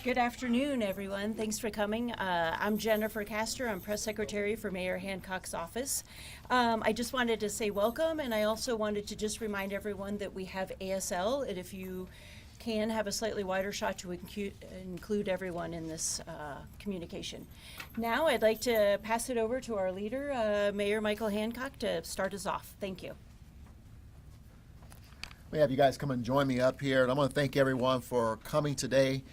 Good afternoon, everyone. Thanks for coming. I'm Jennifer Castor. I'm press secretary for Mayor Hancock's office. I just wanted to say welcome, and I also wanted to just remind everyone that we have ASL, and if you can have a slightly wider shot to include everyone in this communication. Now I'd like to pass it over to our leader, Mayor Michael Hancock, to start us off. Thank you. We have you guys come and join me up here, and I want to thank everyone for coming today.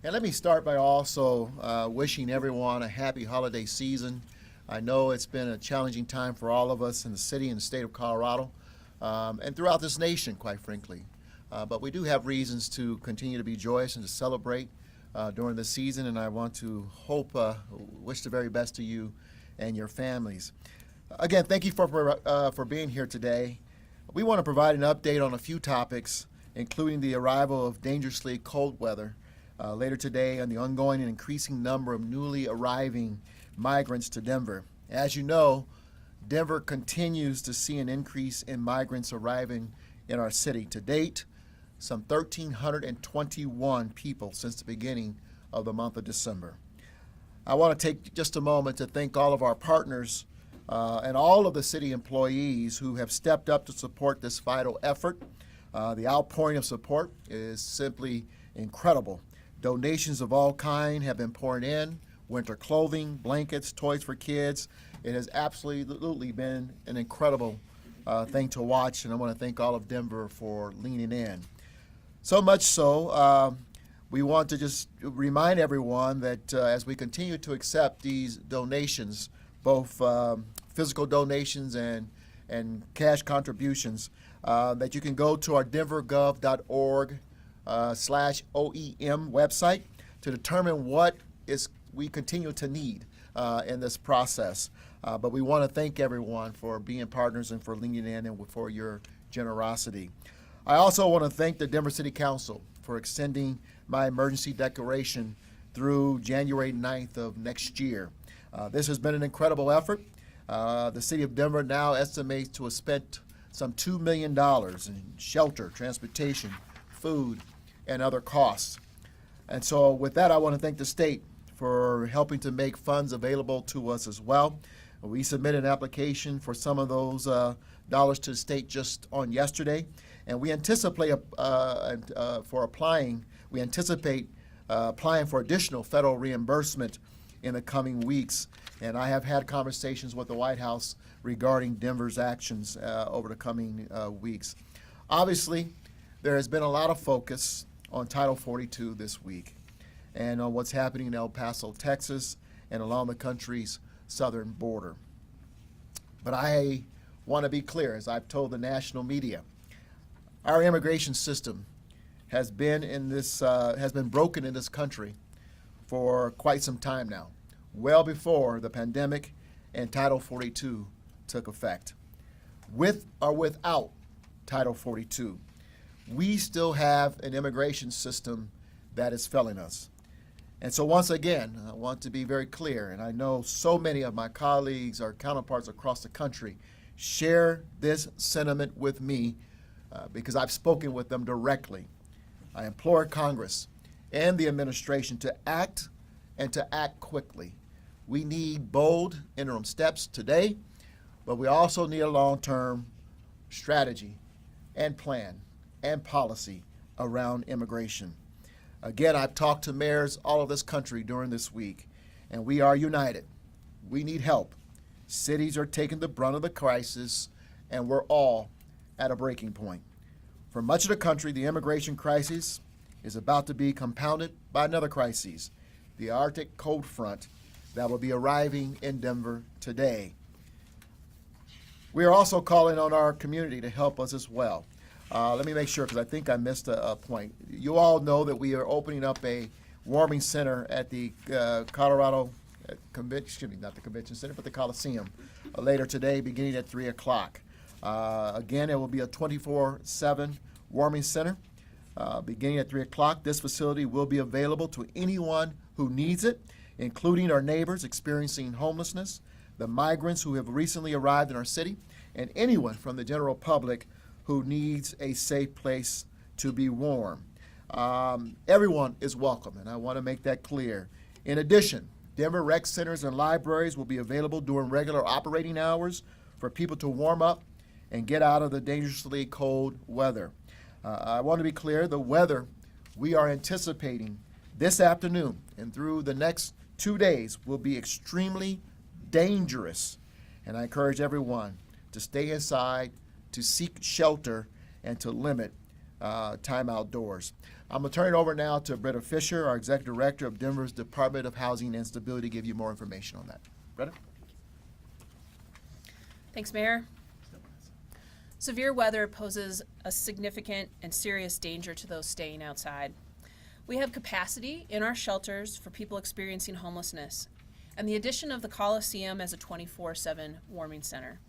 And let me start by also wishing everyone a happy holiday season. I know it's been a challenging time for all of us in the city and the state of Colorado, and throughout this nation, quite frankly. But we do have reasons to continue to be joyous and to celebrate during the season, and I want to wish the very best to you and your families. Again, thank you for being here today. We want to provide an update on a few topics, including the arrival of dangerously cold weather later today and the ongoing and increasing number of newly arriving migrants to Denver. As you know, Denver continues to see an increase in migrants arriving in our city. To date, some 1,321 people since the beginning of the month of December. I want to take just a moment to thank all of our partners and all of the city employees who have stepped up to support this vital effort. The outpouring of support is simply incredible. Donations of all kind have been poured in, winter clothing, blankets, toys for kids. It has absolutely been an incredible thing to watch, and I want to thank all of Denver for leaning in. So much so, we want to just remind everyone that as we continue to accept these donations, both physical donations and cash contributions, that you can go to our denvergov.org /OEM website to determine what we continue to need in this process. But we want to thank everyone for being partners and for leaning in and for your generosity. I also want to thank the Denver City Council for extending my emergency declaration through January 9th of next year. This has been an incredible effort. The city of Denver now estimates to have spent some $2 million in shelter, transportation, food, and other costs. And so with that, I want to thank the state for helping to make funds available to us as well. We submitted an application for some of those dollars to the state just on yesterday, and we anticipate applying for additional federal reimbursement in the coming weeks. And I have had conversations with the White House regarding Denver's actions over the coming weeks. Obviously, there has been a lot of focus on Title 42 this week and on what's happening in El Paso, Texas, and along the country's southern border. But I want to be clear, as I've told the national media, our immigration system has been broken in this country for quite some time now, well before the pandemic and Title 42 took effect. With or without Title 42, we still have an immigration system that is failing us. And so once again, I want to be very clear, and I know so many of my colleagues, our counterparts across the country, share this sentiment with me because I've spoken with them directly. I implore Congress and the administration to act and to act quickly. We need bold interim steps today, but we also need a long-term strategy and plan and policy around immigration. Again, I've talked to mayors all of this country during this week, and we are united. We need help. Cities are taking the brunt of the crisis, and we're all at a breaking point. For much of the country, the immigration crisis is about to be compounded by another crisis, the Arctic cold front that will be arriving in Denver today. We are also calling on our community to help us as well. Let me make sure, because I think I missed a point. You all know that we are opening up a warming center at the Colorado Convention, not the Convention Center, but the Coliseum later today, beginning at 3 o'clock. Again, it will be a 24/7 warming center beginning at 3 o'clock. This facility will be available to anyone who needs it, including our neighbors experiencing homelessness, the migrants who have recently arrived in our city, and anyone from the general public who needs a safe place to be warm. Everyone is welcome, and I want to make that clear. In addition, Denver rec centers and libraries will be available during regular operating hours for people to warm up and get out of the dangerously cold weather. I want to be clear, the weather we are anticipating this afternoon and through the next 2 days will be extremely dangerous. And I encourage everyone to stay inside, to seek shelter, and to limit time outdoors. I'm going to turn it over now to Britta Fisher, our Executive Director of Denver's Department of Housing and Stability, to give you more information on that. Britta? Thanks, Mayor. Severe weather poses a significant and serious danger to those staying outside. We have capacity in our shelters for people experiencing homelessness, and the addition of the Coliseum as a 24/7 warming center.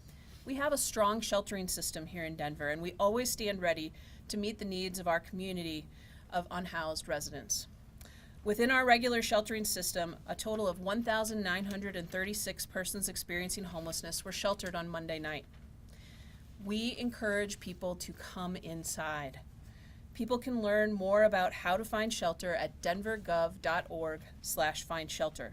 We have a strong sheltering system here in Denver, and we always stand ready to meet the needs of our community of unhoused residents. Within our regular sheltering system, a total of 1,936 persons experiencing homelessness were sheltered on Monday night. We encourage people to come inside. People can learn more about how to find shelter at denvergov.org/findshelter.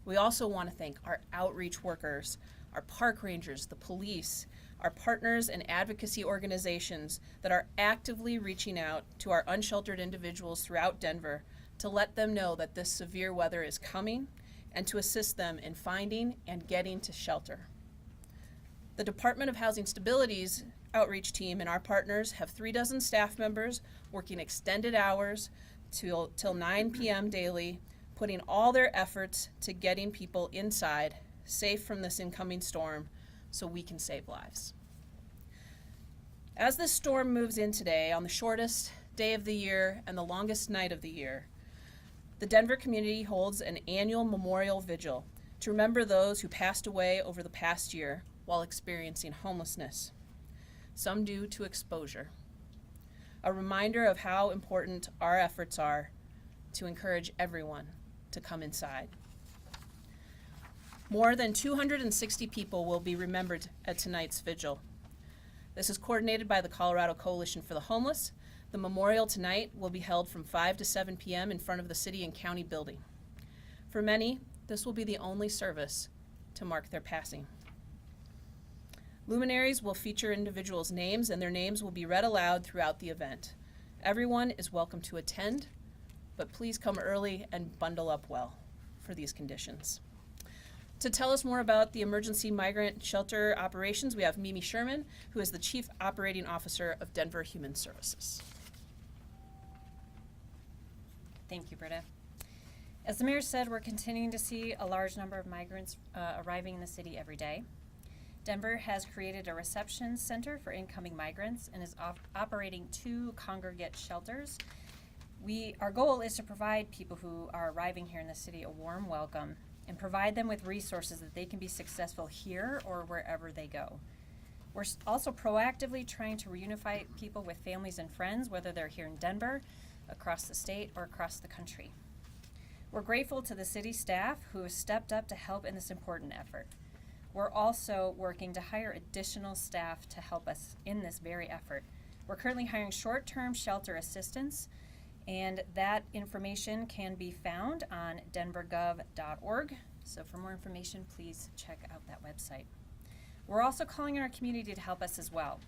We also want to thank our outreach workers, our park rangers, the police, our partners and advocacy organizations that are actively reaching out to our unsheltered individuals throughout Denver to let them know that this severe weather is coming and to assist them in finding and getting to shelter. The Department of Housing Stability's outreach team and our partners have 36 staff members working extended hours till 9 p.m. daily, putting all their efforts to getting people inside, safe from this incoming storm, so we can save lives. As this storm moves in today, on the shortest day of the year and the longest night of the year, the Denver community holds an annual memorial vigil to remember those who passed away over the past year while experiencing homelessness, some due to exposure. A reminder of how important our efforts are to encourage everyone to come inside. More than 260 people will be remembered at tonight's vigil. This is coordinated by the Colorado Coalition for the Homeless. The memorial tonight will be held from 5 to 7 p.m. in front of the city and county building. For many, this will be the only service to mark their passing. Luminaries will feature individuals' names, and their names will be read aloud throughout the event. Everyone is welcome to attend, but please come early and bundle up well for these conditions. To tell us more about the emergency migrant shelter operations, we have Mimi Sherman, who is the Chief Operating Officer of Denver Human Services. Thank you, Britta. As the mayor said, we're continuing to see a large number of migrants arriving in the city every day. Denver has created a reception center for incoming migrants and is operating 2 congregate shelters. Our goal is to provide people who are arriving here in the city a warm welcome and provide them with resources that they can be successful here or wherever they go. We're also proactively trying to reunify people with families and friends, whether they're here in Denver, across the state, or across the country. We're grateful to the city staff who has stepped up to help in this important effort. We're also working to hire additional staff to help us in this very effort. We're currently hiring short-term shelter assistants, and that information can be found on denvergov.org. So for more information, please check out that website. We're also calling on our community to help us as well.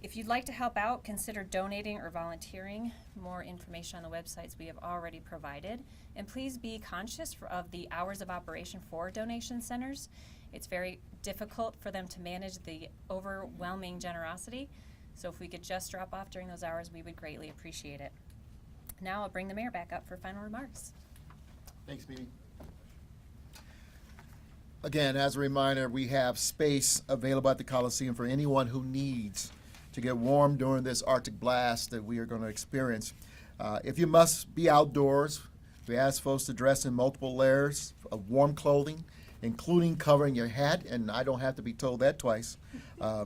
If you'd like to help out, consider donating or volunteering. More information on the websites we have already provided. And please be conscious of the hours of operation for donation centers. It's very difficult for them to manage the overwhelming generosity. So if we could just drop off during those hours, we would greatly appreciate it. Now I'll bring the mayor back up for final remarks. Thanks, Mimi. Again, as a reminder, we have space available at the Coliseum for anyone who needs to get warm during this Arctic blast that we are going to experience. If you must be outdoors, we ask folks to dress in multiple layers of warm clothing, including covering your hat, and I don't have to be told that twice,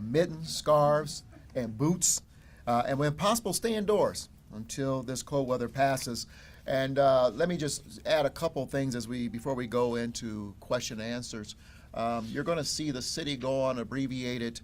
mittens, scarves, and boots, and when possible, stay indoors until this cold weather passes. And let me just add a couple things before we go into question and answers. You're going to see the city go on abbreviated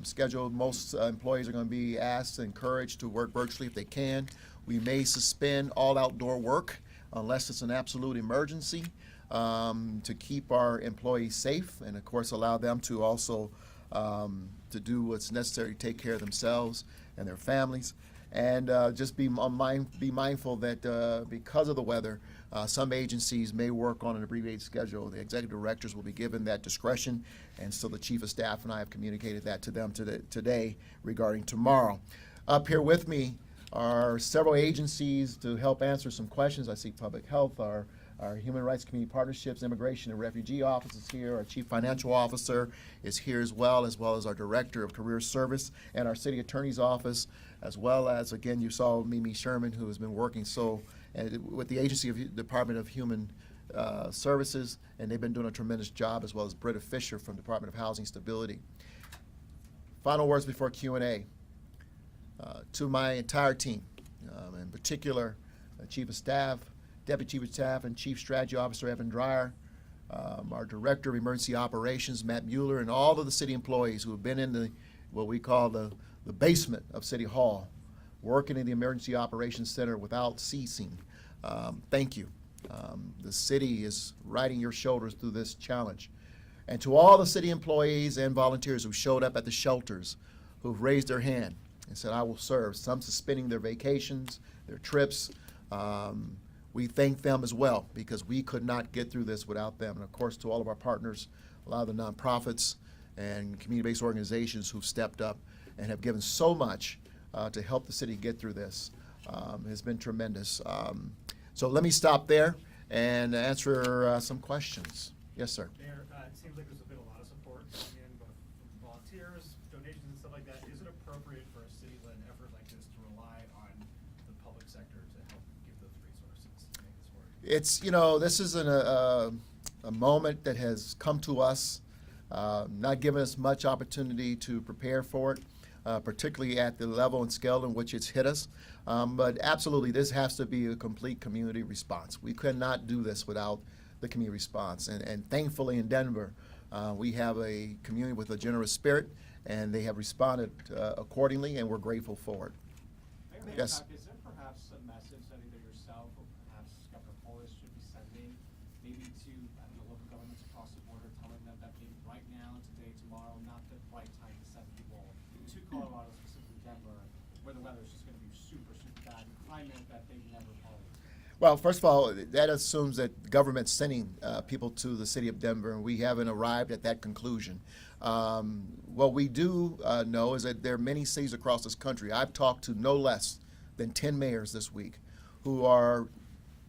schedule. Most employees are going to be asked and encouraged to work virtually if they can. We may suspend all outdoor work unless it's an absolute emergency, to keep our employees safe, and of course allow them to also to do what's necessary to take care of themselves and their families. And just be mindful that because of the weather, some agencies may work on an abbreviated schedule. The executive directors will be given that discretion, and so the chief of staff and I have communicated that to them today regarding tomorrow. Up here with me are several agencies to help answer some questions. I see Public Health, our Human Rights Community Partnerships, Immigration and Refugee Office is here. Our Chief Financial Officer is here as well as our Director of Career Service and our City Attorney's Office, as well as, again, you saw Mimi Sherman, who has been working with the Agency of Department of Human Services, and they've been doing a tremendous job, as well as Britta Fisher from Department of Housing Stability. Final words before Q&A. To my entire team, in particular, Chief of Staff, Deputy Chief of Staff, and Chief Strategy Officer Evan Dreyer, our Director of Emergency Operations, Matt Mueller, and all of the city employees who have been in what we call the basement of City Hall, working in the Emergency Operations Center without ceasing. Thank you. The city is riding your shoulders through this challenge. And to all the city employees and volunteers who showed up at the shelters, who've raised their hand and said, I will serve, some suspending their vacations, their trips. We thank them as well, because we could not get through this without them. And of course, to all of our partners, a lot of the nonprofits and community-based organizations who've stepped up and have given so much to help the city get through this. Has been tremendous. So let me stop there and answer some questions. Yes, sir. Mayor, it seems like there's been a lot of support coming in, both from volunteers, donations, and stuff like that. Is it appropriate for a city-led effort like this to rely on the public sector to help give those resources to make this work? It's, this isn't a moment that has come to us, not given us much opportunity to prepare for it, particularly at the level and scale in which it's hit us. But absolutely, this has to be a complete community response. We could not do this without the community response. And thankfully in Denver, we have a community with a generous spirit, and they have responded accordingly, and we're grateful for it. Mayor Yes. Hancock, is there perhaps a message that either yourself or perhaps Governor Polis should be sending, maybe to local governments across the border, telling them that maybe right now, today, tomorrow, not the right time to send people to Colorado, specifically Denver, where the weather is just going to be super, super bad, and climate that they've never followed? Well, first of all, that assumes that government's sending people to the city of Denver, and we haven't arrived at that conclusion. What we do know is that there are many cities across this country. I've talked to no less than 10 mayors this week who are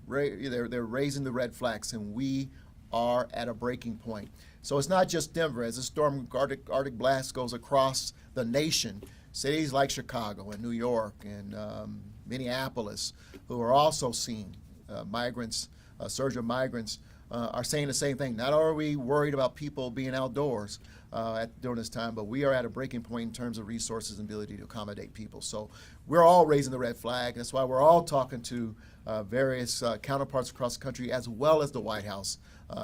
they're raising the red flags, and we are at a breaking point. So it's not just Denver. As the storm Arctic blast goes across the nation, cities like Chicago and New York and Minneapolis, who are also seeing migrants, a surge of migrants, are saying the same thing. Not only are we worried about people being outdoors during this time, but we are at a breaking point in terms of resources and ability to accommodate people. So we're all raising the red flag. That's why we're all talking to various counterparts across the country, as well as the White House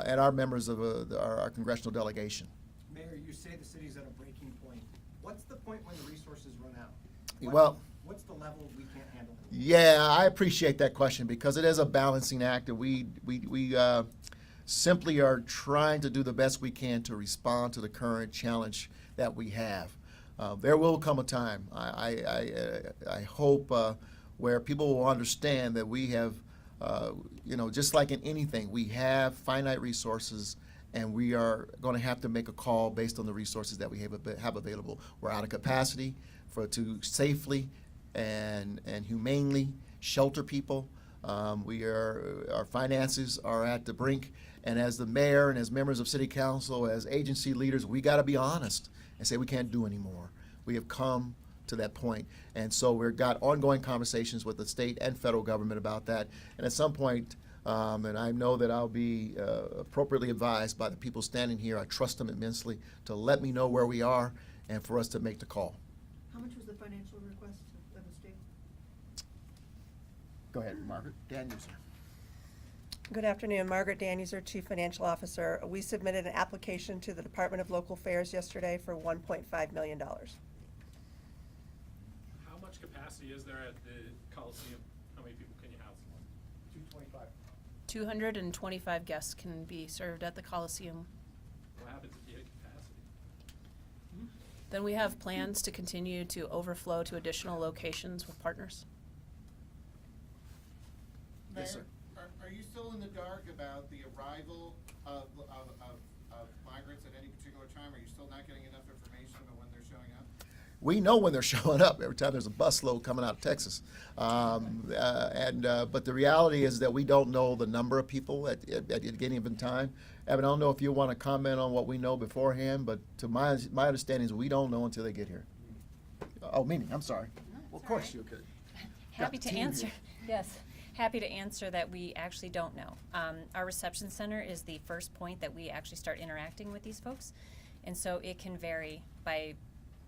and our members of our congressional delegation. Mayor, you say the city's at a breaking point. What's the point when the resources run out? What's the level we can't handle? Yeah, I appreciate that question, because it is a balancing act, and we simply are trying to do the best we can to respond to the current challenge that we have. There will come a time, I hope, where people will understand that we have, just like in anything, we have finite resources, and we are going to have to make a call based on the resources that we have available. We're out of capacity to safely and humanely shelter people. Our finances are at the brink, and as the mayor and as members of city council, as agency leaders, we got to be honest and say we can't do anymore. We have come to that point, and so we've got ongoing conversations with the state and federal government about that. And at some point, and I know that I'll be appropriately advised by the people standing here. I trust them immensely to let me know where we are and for us to make the call. How much was the financial request of the state? Go ahead, Margaret. Daniels. Good afternoon, Margaret Danuser, Chief Financial Officer. We submitted an application to the Department of Local Affairs yesterday for $1.5 million. How much capacity is there at the Coliseum? 225 guests can be served at the Coliseum. What happens if you hit capacity? Then we have plans to continue to overflow to additional locations with partners. Yes, sir. Are you still in the dark about the arrival of migrants at any particular time? Are you still not getting enough information about when they're showing up? We know when they're showing up every time there's a busload coming out of Texas. But the reality is that we don't know the number of people at any given time. Evan, I don't know if you want to comment on what we know beforehand, but to my understanding is we don't know until they get here. Oh, meaning, I'm sorry. Well, of course you could. Happy Got to the team answer. here. Yes, happy to answer that we actually don't know. Our reception center is the first point that we actually start interacting with these folks, and so it can vary by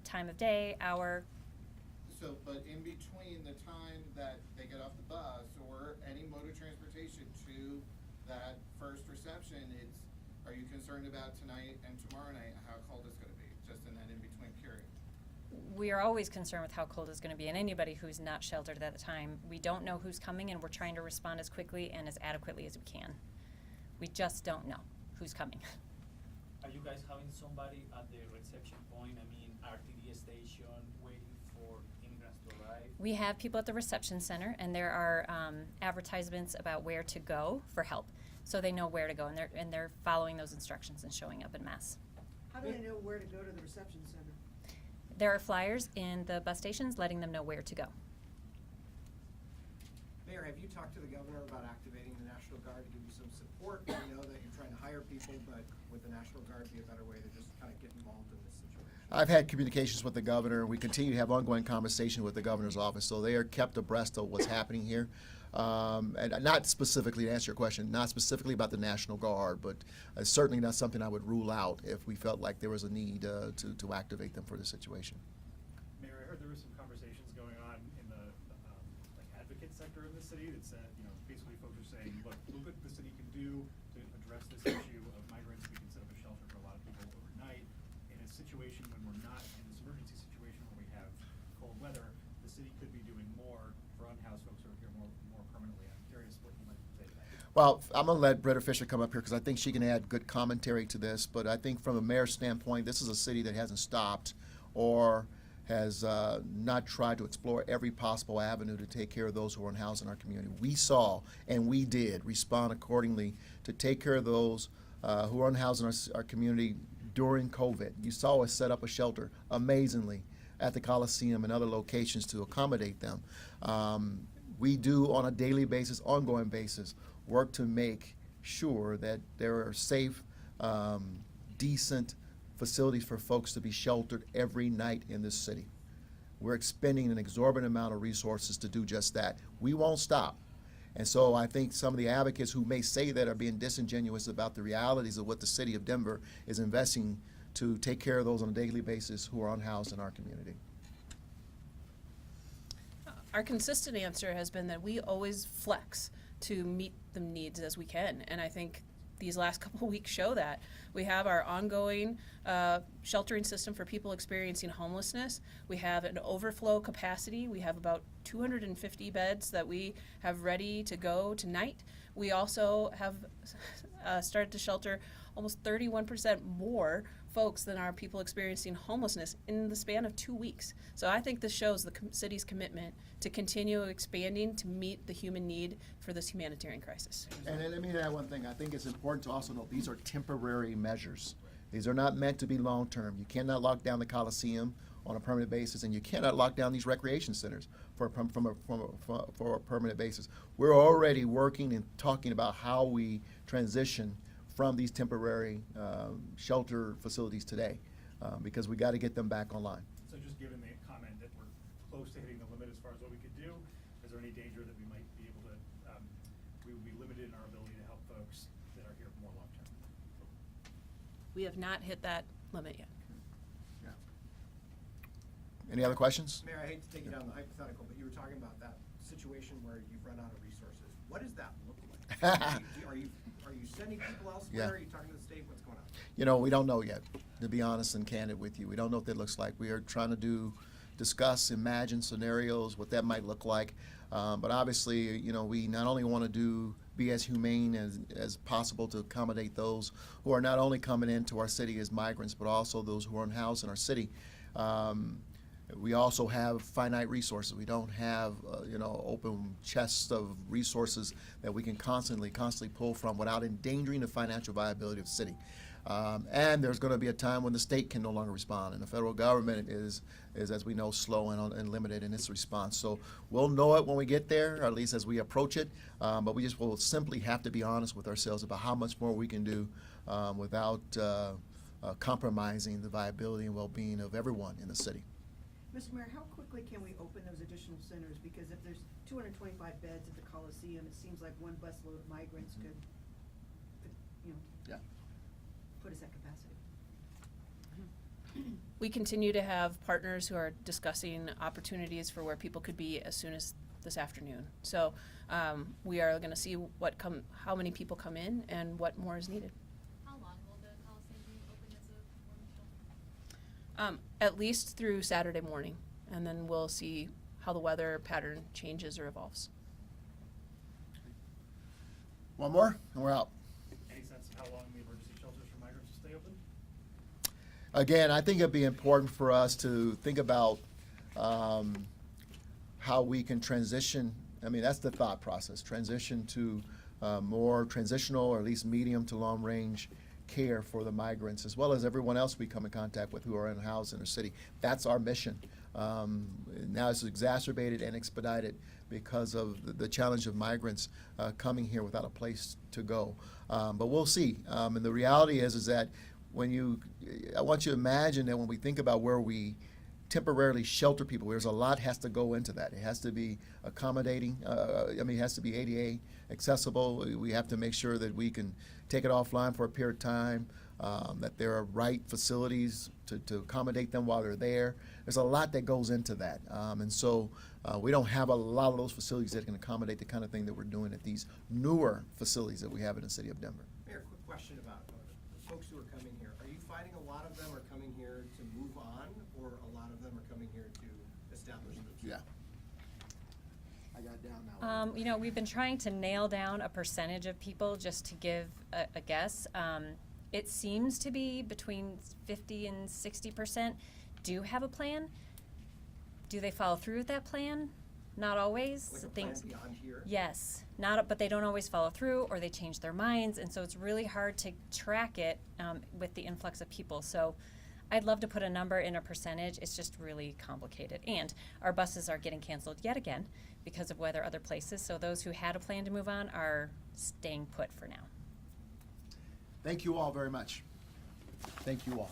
time of day, hour. So, but in between the time that they get off the bus or any mode of transportation to that first reception, are you concerned about tonight and tomorrow night, how cold it's gonna be, just in that in-between period? We are always concerned with how cold it's going to be, and anybody who's not sheltered at the time. We don't know who's coming, and we're trying to respond as quickly and as adequately as we can. We just don't know who's coming. Are you guys having somebody at the reception point, RTD station, waiting for immigrants to arrive? We have people at the reception center, and there are advertisements about where to go for help, so they know where to go, and they're following those instructions and showing up en masse. How do they know where to go to the reception center? There are flyers in the bus stations letting them know where to go. Mayor, have you talked to the governor about activating the National Guard to give you some support? We know that you're trying to hire people, but would the National Guard be a better way to just kind of get involved in this situation? I've had communications with the governor. We continue to have ongoing conversation with the governor's office, so they are kept abreast of what's happening here. And not specifically, to answer your question, not specifically about the National Guard, but certainly not something I would rule out if we felt like there was a need to activate them for the situation. Mayor, I heard there was some conversations going on in the advocate sector of the city that said, basically folks are saying, look what the city can do to address this issue of migrants. We can set up a shelter for a lot of people overnight. In a situation when we're not in this emergency situation where we have cold weather, the city could be doing more for unhoused folks who are here more permanently. I'm curious what you might say to that. Well, I'm going to let Britta Fisher come up here because I think she can add good commentary to this. But I think from a mayor's standpoint, this is a city that hasn't stopped or has not tried to explore every possible avenue to take care of those who are unhoused in our community. We saw and we did respond accordingly to take care of those who are unhoused in our community during COVID. You saw us set up a shelter amazingly at the Coliseum and other locations to accommodate them. We do on a daily basis, ongoing basis, work to make sure that there are safe, decent facilities for folks to be sheltered every night in this city. We're expending an exorbitant amount of resources to do just that. We won't stop. And so I think some of the advocates who may say that are being disingenuous about the realities of what the city of Denver is investing to take care of those on a daily basis who are unhoused in our community. Our consistent answer has been that we always flex to meet the needs as we can, and I think these last couple of weeks show that. We have our ongoing sheltering system for people experiencing homelessness. We have an overflow capacity. We have about 250 beds that we have ready to go tonight. We also have started to shelter almost 31% more folks than our people experiencing homelessness in the span of 2 weeks. So I think this shows the city's commitment to continue expanding to meet the human need for this humanitarian crisis. And let me add one thing. I think it's important to also note these are temporary measures. These are not meant to be long-term. You cannot lock down the Coliseum on a permanent basis, and you cannot lock down these recreation centers for a permanent basis. We're already working and talking about how we transition from these temporary shelter facilities today, because we got to get them back online. So just given the comment that we're close to hitting the limit as far as what we could do, is there any danger that we might be able to, we would be limited in our ability to help folks that are here more long-term? We have not hit that limit yet. Yeah. Any other questions? Mayor, I hate to take you down the hypothetical, but you were talking about that situation where you've run out of resources. What does that look like? Are you sending people elsewhere? Yeah. Are you talking to the state? What's going on? We don't know yet, to be honest and candid with you. We don't know what that looks like. We are trying to discuss, imagine scenarios, what that might look like. But obviously, we not only want to be as humane as possible to accommodate those who are not only coming into our city as migrants, but also those who are unhoused in our city. We also have finite resources. We don't have, open chests of resources that we can constantly pull from without endangering the financial viability of the city. And there's going to be a time when the state can no longer respond, and the federal government is as we know, slow and limited in its response. So we'll know it when we get there, or at least as we approach it. But we just will simply have to be honest with ourselves about how much more we can do without compromising the viability and well-being of everyone in the city. Mr. Mayor, how quickly can we open those additional centers? Because if there's 225 beds at the Coliseum, it seems like one busload of migrants could Yeah. put us at capacity. We continue to have partners who are discussing opportunities for where people could be as soon as this afternoon. So we are going to see how many people come in and what more is needed. How long will the Coliseum be open as a formal shelter? At least through Saturday morning, and then we'll see how the weather pattern changes or evolves. One more, and we're out. Any sense of how long the emergency shelters for migrants will stay open? Again, I think it'd be important for us to think about how we can transition. I mean, that's the thought process, transition to more transitional or at least medium to long range care for the migrants, as well as everyone else we come in contact with who are unhoused in our city. That's our mission. Now it's exacerbated and expedited because of the challenge of migrants coming here without a place to go. But we'll see. And the reality is that I want you to imagine that when we think about where we temporarily shelter people, there's a lot has to go into that. It has to be accommodating. It has to be ADA accessible. We have to make sure that we can take it offline for a period of time, that there are right facilities to accommodate them while they're there. There's a lot that goes into that. And so we don't have a lot of those facilities that can accommodate the kind of thing that we're doing at these newer facilities that we have in the city of Denver. Mayor, quick question about the folks who are coming here. Are you finding a lot of them are coming here to move on, or a lot of them are coming here to establish themselves? Yeah. I got it down now. We've been trying to nail down a percentage of people just to give a guess. It seems to be between 50 and 60% do have a plan. Do they follow through with that plan? Not always. Like a plan beyond here? Yes, but they don't always follow through, or they change their minds, and so it's really hard to track it with the influx of people. So I'd love to put a number in a percentage. It's just really complicated. And our buses are getting canceled yet again because of weather other places. So those who had a plan to move on are staying put for now. Thank you all very much. Thank you all.